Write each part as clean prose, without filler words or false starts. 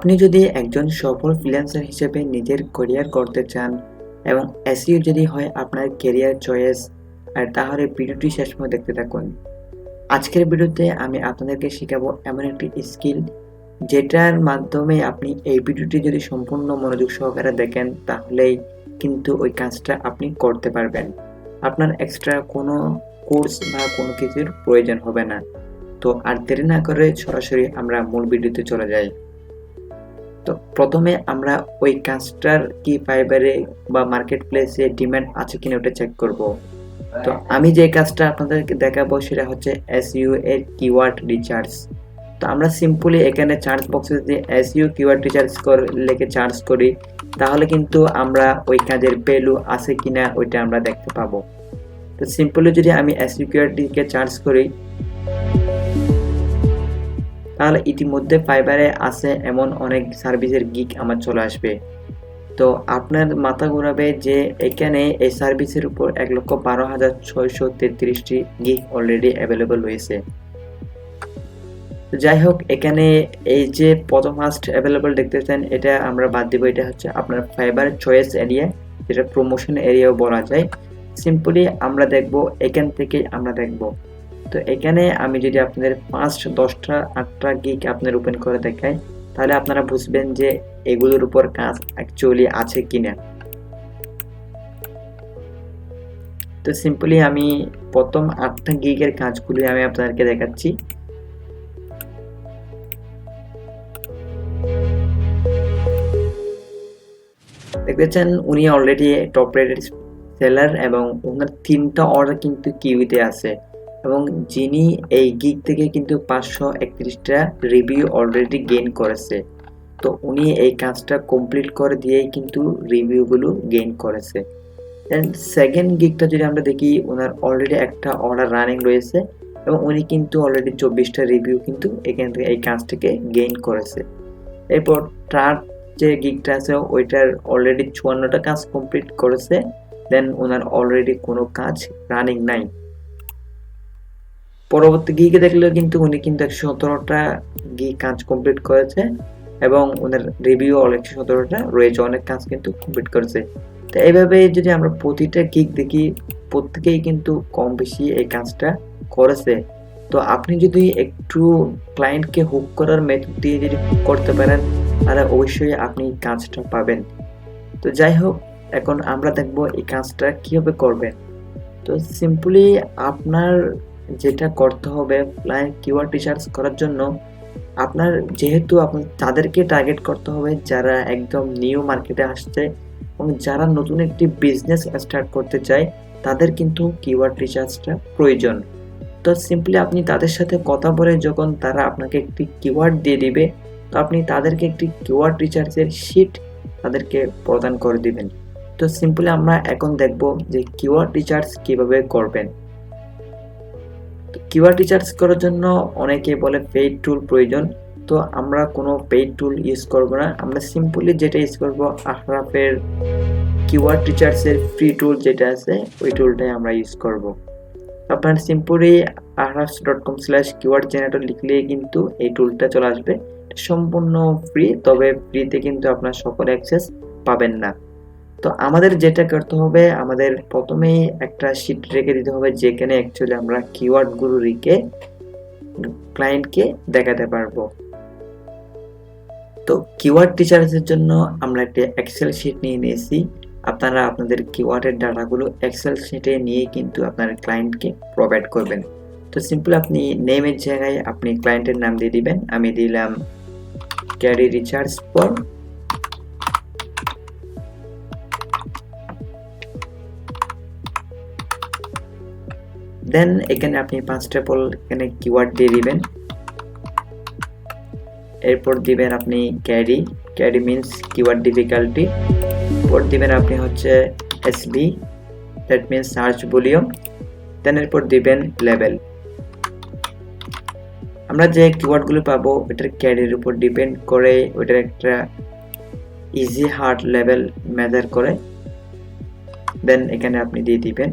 আপনি যদি একজন সফল ফ্রিল্যান্সার হিসেবে নিজের ক্যারিয়ার করতে চান এবং এসইও যদি হয় আপনার ক্যারিয়ার চয়েস, আর তাহলে ভিডিওটি শেষ পর্যন্ত দেখতে থাকুন। আজকের ভিডিওতে আমি আপনাদেরকে শেখাবো এমন একটি স্কিল যেটার মাধ্যমে আপনি এই ভিডিওটি যদি সম্পূর্ণ মনোযোগ সহকারে দেখেন তাহলেই কিন্তু ওই কাজটা আপনি করতে পারবেন। আপনার এক্সট্রা কোনো কোর্স বা কোনো কিছুর প্রয়োজন হবে না। তো আর দেরি না করে সরাসরি আমরা মূল ভিডিওতে চলে যাই। তো প্রথমে আমরা ওই কাজটার কি ফাইবারে বা মার্কেট প্লেসে ডিমান্ড আছে কিনা ওটা চেক করব। তো আমি যে কাজটা আপনাদেরকে দেখাবো সেটা হচ্ছে এসইও এর কিওয়ার্ড রিসার্চ। তো আমরা সিম্পলি এখানে সার্চ বক্সে যদি এসইও কিওয়ার্ড রিসার্চ লিখে সার্চ করি তাহলে কিন্তু আমরা ওই কাজের ভ্যালু আছে কিনা ওইটা আমরা দেখতে পাবো। তো সিম্পলি যদি আমি এসইও কিওয়ার্ডটিকে সার্চ করি তাহলে ইতিমধ্যে ফাইবারে আছে এমন অনেক সার্ভিসের গিগ আমার চলে আসবে। তো আপনার মাথা ঘোরাবে যে এখানে এই সার্ভিসের উপর 1,12,633টি গিগ অলরেডি অ্যাভেলেবল রয়েছে। যাই হোক, এখানে এই যে প্রথম ফার্স্ট অ্যাভেলেবল দেখতেছেন এটা আমরা বাদ দিব। এটা হচ্ছে আপনার ফাইবার চয়েস এরিয়া, যেটা প্রমোশন এরিয়াও বলা যায়। সিম্পলি আমরা দেখব, এখান থেকে আমরা দেখব। তো এখানে আমি যদি আপনাদের ফার্স্ট 10টা 8টা গিগ আপনার ওপেন করে দেখাই তাহলে আপনারা বুঝবেন যে এগুলোর উপর কাজ অ্যাকচুয়ালি আছে কিনা। তো সিম্পলি আমি প্রথম 8টা গিগের কাজগুলি আমি আপনাদেরকে দেখাচ্ছি। দেখতেছেন উনি অলরেডি টপ রেটেড সেলার এবং ওনার 3টা অর্ডার কিন্তু কিউতে আছে এবং যিনি এই গিগ থেকে কিন্তু 531টা রিভিউ অলরেডি গেইন করেছে। তো উনি এই কাজটা কমপ্লিট করে দিয়েই কিন্তু রিভিউগুলো গেইন করেছে। দেন সেকেন্ড গিগটা যদি আমরা দেখি, ওনার অলরেডি একটা অর্ডার রানিং রয়েছে এবং উনি কিন্তু অলরেডি 24টা রিভিউ কিন্তু এখান থেকে এই কাজটাকে গেইন করেছে। এরপর থার্ড যে গিগটা আছে ওইটার অলরেডি 54টা কাজ কমপ্লিট করেছে, দেন ওনার অলরেডি কোনো কাজ রানিং নাই। পরবর্তী গিগে দেখলেও কিন্তু উনি কিন্তু 117টা গিগ কাজ কমপ্লিট করেছে এবং ওনার রিভিউ অলরেডি 117টা রয়েছে, অনেক কাজ কিন্তু কমপ্লিট করেছে। তো এইভাবে যদি আমরা প্রতিটা গিগ দেখি প্রত্যেকেই কিন্তু কম বেশি এই কাজটা করেছে। তো আপনি যদি একটু ক্লায়েন্টকে হুক করার মেথড দিয়ে যদি হুক করতে পারেন তাহলে অবশ্যই আপনি কাজটা পাবেন। তো যাই হোক, এখন আমরা দেখব এই কাজটা কিভাবে করবেন। তো সিম্পলি আপনার যেটা করতে হবে, ক্লায়েন্ট কিওয়ার্ড রিসার্চ করার জন্য আপনার যেহেতু আপনার তাদেরকে টার্গেট করতে হবে যারা একদম নিউ মার্কেটে আসছে এবং যারা নতুন একটি বিজনেস স্টার্ট করতে চায়, তাদের কিন্তু কিওয়ার্ড রিসার্চটা প্রয়োজন। তো সিম্পলি আপনি তাদের সাথে কথা বলে যখন তারা আপনাকে একটি কিওয়ার্ড দিয়ে দিবে তো আপনি তাদেরকে একটি কিওয়ার্ড রিসার্চের শিট তাদেরকে প্রদান করে দিবেন। তো সিম্পলি আমরা এখন দেখব যে কিওয়ার্ড রিসার্চ কিভাবে করবেন। কিওয়ার্ড রিসার্চ করার জন্য অনেকে বলে পেইড টুল প্রয়োজন। তো আমরা কোনো পেইড টুল ইউজ করব না, আমরা সিম্পলি যেটা ইউজ করব আহরাফের কিওয়ার্ড রিসার্চের ফ্রি টুল যেটা আছে ওই টুলটাই আমরা ইউজ করব। আপনার সিম্পলি ahrafs.com/keyword generator লিখলেই কিন্তু এই টুলটা চলে আসবে। সম্পূর্ণ ফ্রি, তবে ফ্রিতে কিন্তু আপনার সকল অ্যাক্সেস পাবেন না। তো আমাদের যেটা করতে হবে, আমাদের প্রথমেই একটা শিট রেখে দিতে হবে যেখানে অ্যাকচুয়ালি আমরা কিওয়ার্ডগুলো রেখে ক্লায়েন্টকে দেখাতে পারবো। তো কিওয়ার্ড রিসার্চের জন্য আমরা একটা এক্সেল শিট নিয়ে নিয়েছি। আপনারা আপনাদের কিওয়ার্ডের ডাটাগুলো এক্সেল শিটে নিয়ে কিন্তু আপনার ক্লায়েন্টকে প্রোভাইড করবেন। তো সিম্পল আপনি নেমের জায়গায় আপনি ক্লায়েন্টের নাম দিয়ে দিবেন। আমি দিলাম ক্যারি রিসার্চ ফর। দেন এখানে আপনি 5টা পল এখানে কিওয়ার্ড দিয়ে দিবেন। এরপর দিবেন আপনি ক্যারি মিন্স কিওয়ার্ড ডিফিকাল্টি। এরপর দিবেন আপনি হচ্ছে SV, that means search volume. Then এরপর দিবেন লেভেল। আমরা যে কিওয়ার্ডগুলো পাবো ওটার ক্যারির উপর ডিপেন্ড করে ওটার একটা ইজি হার্ড লেভেল মেজার করে। দেন এখানে আপনি দিয়ে দিবেন।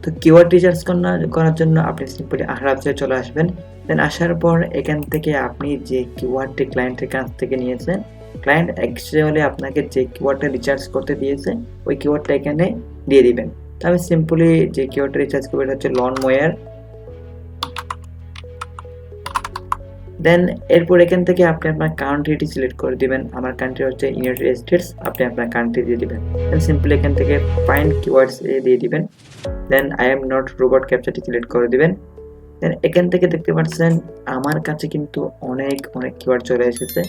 তো কিওয়ার্ড রিসার্চ করার জন্য আপনি সিম্পলি আহরাফে চলে আসবেন দেন আসার পর এখান থেকে আপনি যে কিওয়ার্ডটি ক্লায়েন্টের কাছ থেকে নিয়েছেন, ক্লায়েন্ট অ্যাকচুয়ালি আপনাকে যে কিওয়ার্ডটা রিচার্জ করতে দিয়েছে ওই কিওয়ার্ডটা এখানে দিয়ে দিবেন। তো আমি সিম্পলি যে কিওয়ার্ডটা রিচার্জ করবো এটা হচ্ছে লন মোয়ার। দেন এরপর এখান থেকে আপনি আপনার কান্ট্রিটি সিলেক্ট করে দিবেন। আমার কান্ট্রি হচ্ছে ইউনাইটেড স্টেটস, আপনি আপনার কান্ট্রি দিয়ে দিবেন। দেন সিম্পলি এখান থেকে ফাইন্ড কিওয়ার্ডস দিয়ে দিবেন। Then I am not robot ক্যাপচারটি সিলেক্ট করে দিবেন। দেন এখান থেকে দেখতে পাচ্ছেন আমার কাছে কিন্তু অনেক কিওয়ার্ড চলে এসেছে।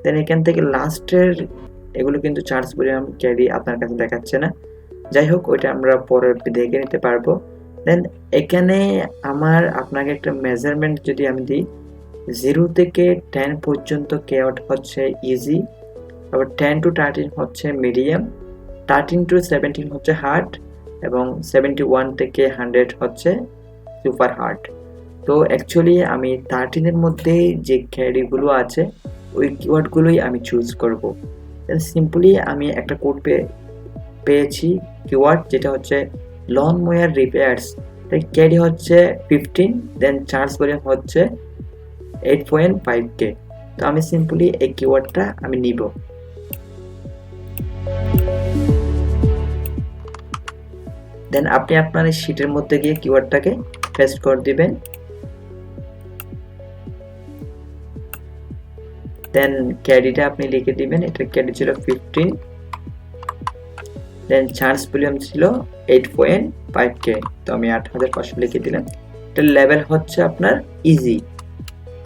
দেন এখান থেকে লাস্টের এগুলো কিন্তু চার্জ পরিমাণ ক্যারি আপনার কাছে দেখাচ্ছে না, যাই হোক ওইটা আমরা পরে দেখে নিতে পারবো। দেন এখানে আপনাকে একটা মেজারমেন্ট যদি আমি দিই, 0 থেকে 10 পর্যন্ত কিওয়ার্ড হচ্ছে ইজি, আবার 10 to 13 হচ্ছে মিডিয়াম, 13 to 17 হচ্ছে হার্ড, এবং 71 থেকে 100 হচ্ছে সুপার হার্ড। তো অ্যাকচুয়ালি আমি 13 এর মধ্যে যে ক্যারিগুলো আছে ওই কিওয়ার্ডগুলোই আমি চুজ করব। দেন সিম্পলি আমি একটা কোড পেয়েছি কিওয়ার্ড, যেটা হচ্ছে লন মোয়ার রিপেয়ার্স। তাই ক্যারি হচ্ছে 15, দেন চার্জ ভলিউম হচ্ছে 8.5K। তো আমি সিম্পলি এই কিওয়ার্ডটা আমি নিব। দেন আপনি আপনার এই শীটের মধ্যে গিয়ে কিওয়ার্ডটাকে পেস্ট করে দিবেন। দেন ক্যারিটা আপনি লিখে দিবেন, এটা ক্যারি ছিল 15, দেন চার্জ ভলিউম ছিল 8.5K, তো আমি 8500 লিখে দিলাম। এটা লেভেল হচ্ছে আপনার ইজি,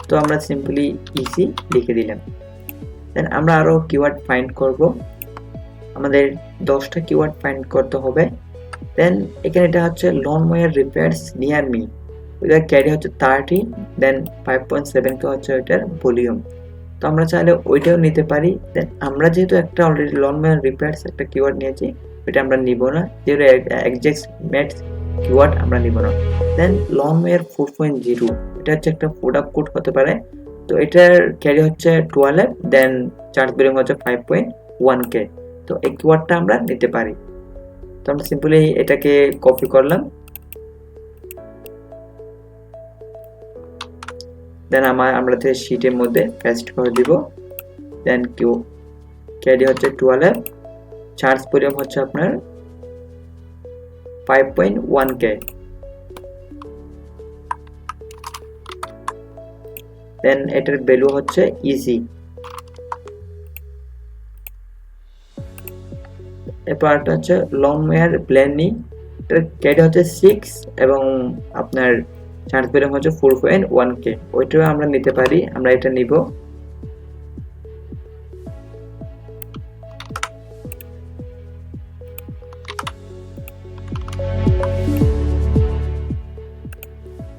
তো আমরা সিম্পলি ইজি লিখে দিলাম। দেন আমরা আরো কিওয়ার্ড ফাইন্ড করব, আমাদের 10টা কিওয়ার্ড ফাইন্ড করতে হবে। দেন এখানে এটা হচ্ছে lawn mower repairs near me, ওইটার ক্যারি হচ্ছে 30, দেন 5.7K হচ্ছে ওইটার ভলিউম। তো আমরা চাইলে ওইটাও নিতে পারি। দেন আমরা যেহেতু একটা অলরেডি লন মোয়ার রিপেয়ার্স একটা কিওয়ার্ড নিয়েছি, এটা আমরা নিব না, যেহেতু এক্সাক্ট ম্যাচ কিওয়ার্ড আমরা নিব না। দেন লন মোয়ার 4.0, এটা হচ্ছে একটা প্রোডাক্ট কোড হতে পারে, তো এটার ক্যারি হচ্ছে 12, দেন চার্জ ভলিউম হচ্ছে 5.1K। তো এই কিওয়ার্ডটা আমরা নিতে পারি। তো আমরা সিম্পলি এটাকে কপি করলাম, দেন আমরা শীটের মধ্যে পেস্ট করে দিব। দেন ক্যারি হচ্ছে 12, চার্জ ভলিউম হচ্ছে আপনার 5.1K। দেন এটার ভ্যালু হচ্ছে ইজি। এরপর একটা হচ্ছে লং ওয়্যার ব্লেন্ডিং, এটার ক্যারি হচ্ছে 6 এবং আপনার চার্জ ভলিউম হচ্ছে 4.1K, ওইটাও আমরা নিতে পারি, আমরা এটা নিব।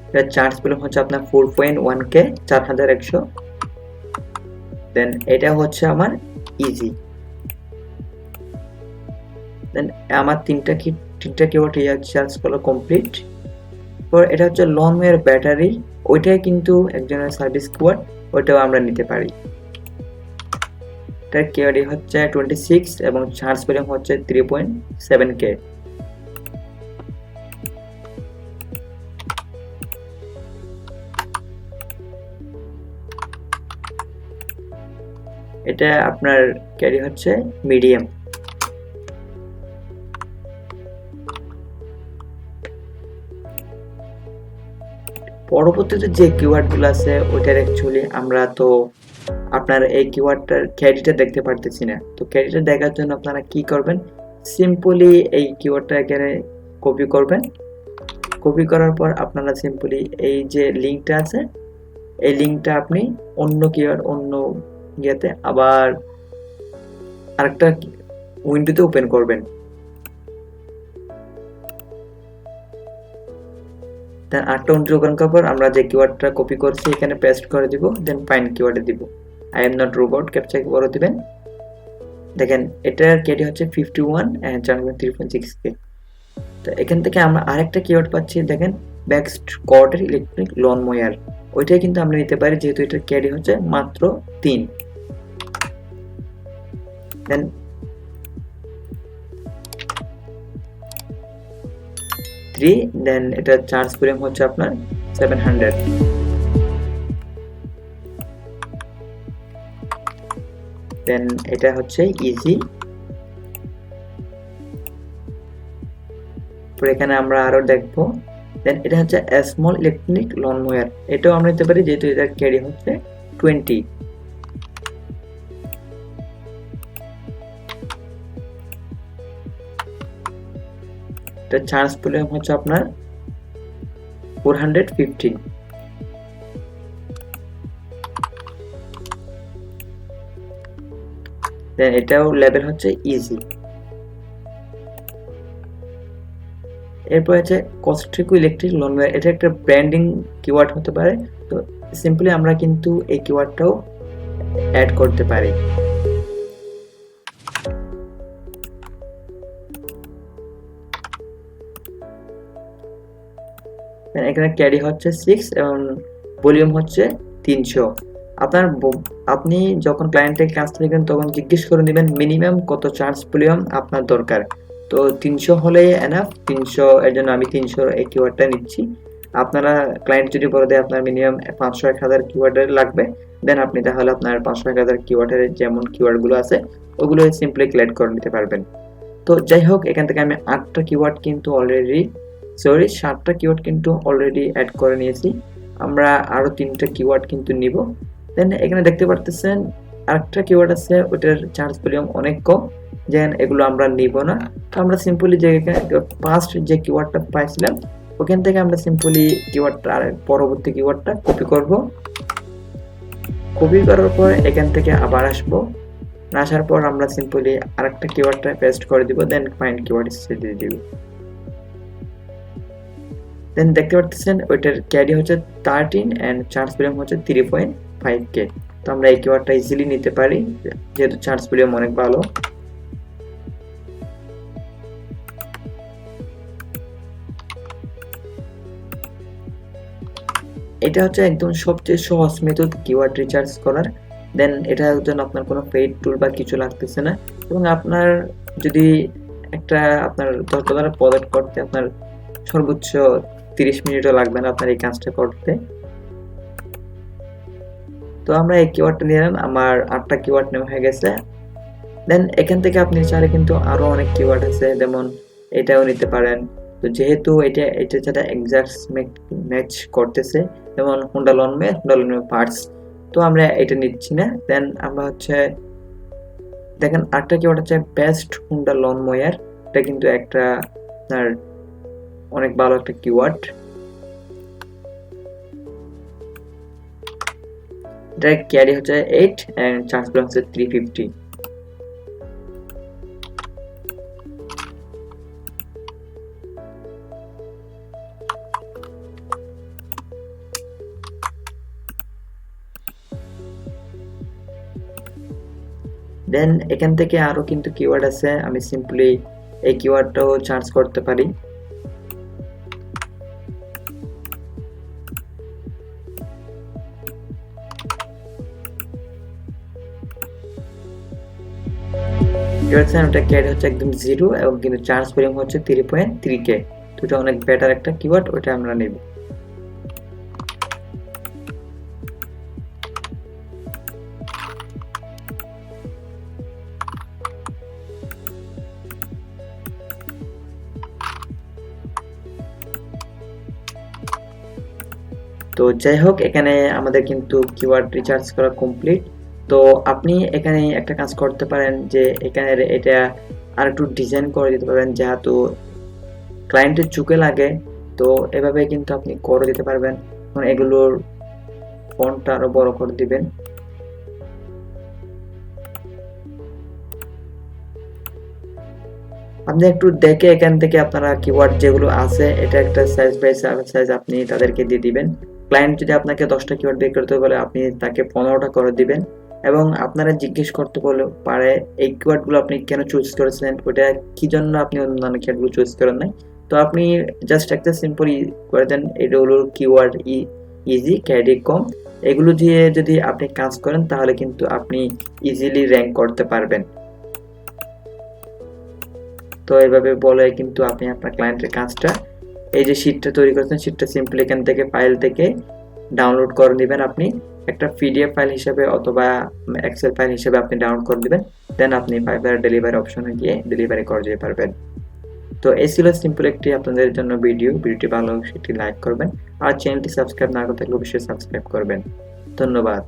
এটার চার্জ ভলিউম হচ্ছে আপনার 4.1K, 4100। দেন এটা হচ্ছে আমার ইজি। দেন আমার তিনটা কিওয়ার্ড চার্জ করা কমপ্লিট। পর এটা হচ্ছে লং ওয়্যার ব্যাটারি, ওইটাই কিন্তু একজনের সার্ভিস কিওয়ার্ড, ওইটাও আমরা নিতে পারি। এটার ক্যারি হচ্ছে 26 এবং চার্জ ভলিউম হচ্ছে 3.7K। এটা আপনার ক্যারি হচ্ছে মিডিয়াম। পরবর্তীতে যে কিওয়ার্ডগুলো আছে ওইটার অ্যাকচুয়ালি আমরা তো আপনার এই কিওয়ার্ডটার ক্যারিটা দেখতে পারতেছি না। তো ক্যারিটা দেখার জন্য আপনারা কি করবেন, সিম্পলি এই কিওয়ার্ডটা এখানে কপি করবেন। কপি করার পর আপনারা সিম্পলি এই যে লিঙ্কটা আছে এই লিঙ্কটা আপনি অন্য কিওয়ার্ড অন্য ইয়েতে আবার আরেকটা উইন্ডোতে ওপেন করবেন। দেন আটটা উইন্ডো ওপেন করার পর আমরা যে কিওয়ার্ডটা কপি করছি এখানে পেস্ট করে দিব। দেন ফাইন্ড কিওয়ার্ডে দিব, I am not robot capture বড় দিবেন। দেখেন এটার ক্যারি হচ্ছে 51 এন্ড 3.6K। তো এখান থেকে আমরা আরেকটা কিওয়ার্ড পাচ্ছি, দেখেন ব্যাকস্ট কর্ডের ইলেকট্রিক লন মোয়ার, ওইটাই কিন্তু আমরা নিতে পারি যেহেতু এটার ক্যারি হচ্ছে মাত্র 3। দেন দেন এটা চার্জ ভলিউম হচ্ছে আপনার 700। দেন এটা হচ্ছে ইজি। এখানে আমরা আরো দেখবো, দেন এটা হচ্ছে স্মল ইলেকট্রনিক লনমোয়ার, এটাও আমরা নিতে পারি যেহেতু এটা ক্যারি হচ্ছে 20। এটা চার্জ ভলিউম হচ্ছে আপনার 415। দেন এটাও লেভেল হচ্ছে ইজি। এরপর আছে কস্ট্রিকো ইলেকট্রিক লনওয়্যার, এটা একটা ব্র্যান্ডিং কিওয়ার্ড হতে পারে। তো সিম্পলি আমরা কিন্তু এই কিওয়ার্ডটাও অ্যাড করতে পারি। এখানে ক্যারি হচ্ছে 6 এবং ভলিউম হচ্ছে 300। আপনি যখন ক্লায়েন্টের কাছ থেকে তখন জিজ্ঞেস করে নেবেন মিনিমাম কত চার্জ ভলিউম আপনার দরকার। তো 300 হলে এনাফ, 300 এর জন্য আমি 300 এই কিওয়ার্ডটা নিচ্ছি। আপনারা ক্লায়েন্ট যদি বলে দেয় আপনার মিনিমাম 500-1000 কিওয়ার্ডের লাগবে, দেন আপনি তাহলে আপনার 500-1000 কিওয়ার্ডের যেমন কিওয়ার্ডগুলো আছে ওগুলো সিম্পলি সিলেক্ট করে নিতে পারবেন। তো যাই হোক, এখান থেকে আমি 7টা কিওয়ার্ড কিন্তু অলরেডি 7টা কিওয়ার্ড কিন্তু অলরেডি অ্যাড করে নিয়েছি। আমরা আরো 3টা কিওয়ার্ড কিন্তু নিব। দেন এখানে দেখতে পারতেছেন আরেকটা কিওয়ার্ড আছে, ওটার চার্জ ভলিউম অনেক কম, দেন এগুলো আমরা নিব না। তো আমরা সিম্পলি যে ফার্স্ট যে কিওয়ার্ডটা পাইছিলাম ওখান থেকে আমরা সিম্পলি কিওয়ার্ডটা আর পরবর্তী কিওয়ার্ডটা কপি করব। কপি করার পর এখান থেকে আবার আসবো, আসার পর আমরা সিম্পলি আরেকটা কিওয়ার্ডটা পেস্ট করে দিব, দেন ফাইন্ড কিওয়ার্ড দিয়ে দিব। দেন দেখতে পাচ্ছেন ওইটার ক্যারি হচ্ছে 13 এন্ড চার্জ ভলিউম হচ্ছে 3.5k। তো আমরা এই কিওয়ার্ডটা ইজিলি নিতে পারি যেহেতু চার্জ ভলিউম অনেক ভালো। এটা হচ্ছে একদম সবচেয়ে সহজ মেথড কিওয়ার্ড রিসার্চ করার। দেন এটার জন্য আপনার কোনো পেইড টুল বা কিছু লাগতেছে না, এবং আপনার যদি আপনার $10 প্রজেক্ট করতে আপনার সর্বোচ্চ 30 মিনিটও লাগবে না আপনার এই কাজটা করতে। তো আমরা এই কিওয়ার্ডটা নিলাম, আমার 8টা কিওয়ার্ড নেওয়া হয়ে গেছে। দেন এখান থেকে আপনি চাইলে কিন্তু আরো অনেক কিওয়ার্ড আছে, যেমন এটাও নিতে পারেন। তো যেহেতু এটা যেটা এক্সাক্ট ম্যাচ করতেছে, যেমন হোন্ডা লনমে পার্টস, তো আমরা এটা নিচ্ছি না। দেন আমরা হচ্ছে দেখেন 8টা কিওয়ার্ড হচ্ছে বেস্ট হোন্ডা লনমোয়ার, এটা কিন্তু একটা আপনার অনেক ভালো একটা কিওয়ার্ড। এটা ক্যারি হচ্ছে 8 এন্ড চার্জ ভলিউম হচ্ছে 350। দেন এখান থেকে আরো কিন্তু কিওয়ার্ড আছে, আমি সিম্পলি এই কিওয়ার্ডটাও চার্জ করতে পারি। ওটা ক্যারি হচ্ছে একদম 0 এবং কিন্তু চার্জ ভলিউম হচ্ছে 3.3k। তো এটা অনেক বেটার একটা কিওয়ার্ড, ওটা আমরা নেব। তো যাই হোক, এখানে আমাদের কিন্তু কিওয়ার্ড রিসার্চ করা কমপ্লিট। তো আপনি এখানে একটা কাজ করতে পারেন যে এখানে এটা আর একটু ডিজাইন করে দিতে পারেন, যেহেতু ক্লায়েন্টের চোখে লাগে। তো এভাবে কিন্তু আপনি করে দিতে পারবেন। এগুলোর ফন্টটা আরো বড় করে দিবেন। আপনি একটু দেখে এখান থেকে আপনারা কিওয়ার্ড যেগুলো আছে এটা একটা সাইজ বাই সাইজ আপনি তাদেরকে দিয়ে দিবেন। ক্লায়েন্ট যদি আপনাকে 10টা কিওয়ার্ড বের করতে বলে আপনি তাকে 15টা করে দিবেন, এবং আপনারা জিজ্ঞেস করতে পারে এই কিওয়ার্ডগুলো আপনি কেন চুজ করেছেন, ওটা কি জন্য আপনি অন্যান্য কিওয়ার্ডগুলো চুজ করেন নাই। তো আপনি জাস্ট একটা সিম্পল করে দেন, এটা হলো কিওয়ার্ড ইজি ক্যারি কম, এগুলো দিয়ে যদি আপনি কাজ করেন তাহলে কিন্তু আপনি ইজিলি র্যাঙ্ক করতে পারবেন। তো এইভাবে বলে কিন্তু আপনি আপনার ক্লায়েন্টের কাজটা, এই যে শীটটা তৈরি করছেন শীটটা সিম্পলি এখান থেকে ফাইল থেকে ডাউনলোড করে নেবেন আপনি একটা পিডিএফ ফাইল হিসেবে অথবা এক্সেল ফাইল হিসেবে আপনি ডাউনলোড করে দিবেন, দেন আপনি ফাইবার ডেলিভারি অপশনে গিয়ে ডেলিভারি করে যেতে পারবেন। তো এই ছিল সিম্পল একটি আপনাদের জন্য ভিডিওটি ভালো সেটি লাইক করবেন, আর চ্যানেলটি সাবস্ক্রাইব না করে থাকলে অবশ্যই সাবস্ক্রাইব করবেন। ধন্যবাদ।